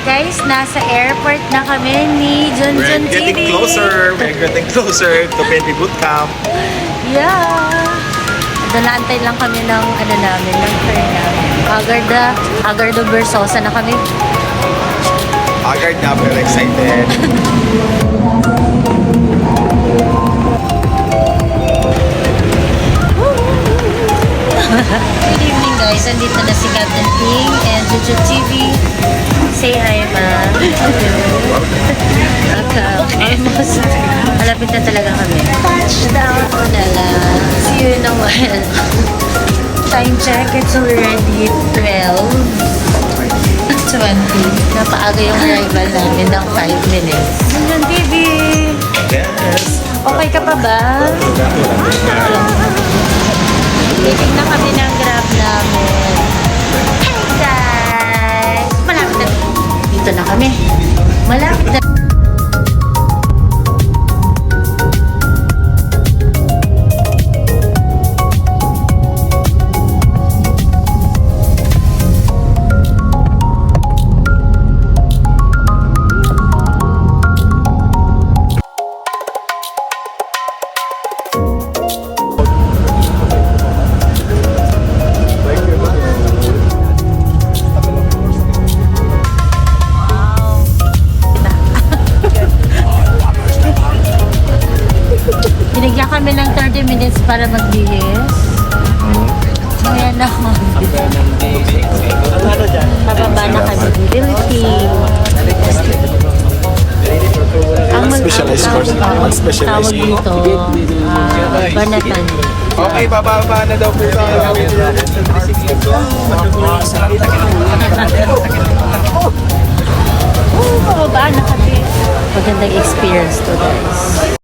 Guys, nasa airport na kami ni Junjun We're getting TV. closer. We're getting closer to PNP Bootcamp. Yeah. Dalaantay lang kami ng namin, ng fare namin. Agarda Versosa na kami. Agad na, pero excited. Good evening guys, andito na si Captain Ping and Junjun TV. Say hi, ma. Almost. Malapit na talaga kami. Touchdown na lang. See you in a while. Time check, it's already 12:20. Napaaga yung arrival namin ng 5 minutes. Junjun TV! Yes. Okay ka pa ba? Titig na kami ng Grab namin. Hey guys! Malapit na. Dito na kami. Malapit na. Binigyan kami ng 30 minutes para magbihis. Ayan na. Pababa na kami. Building. Specialized course. Tawag Specialized. dito, Banatan. Okay, bababa na daw po tayo. Pababa na kami. Magandang experience to guys.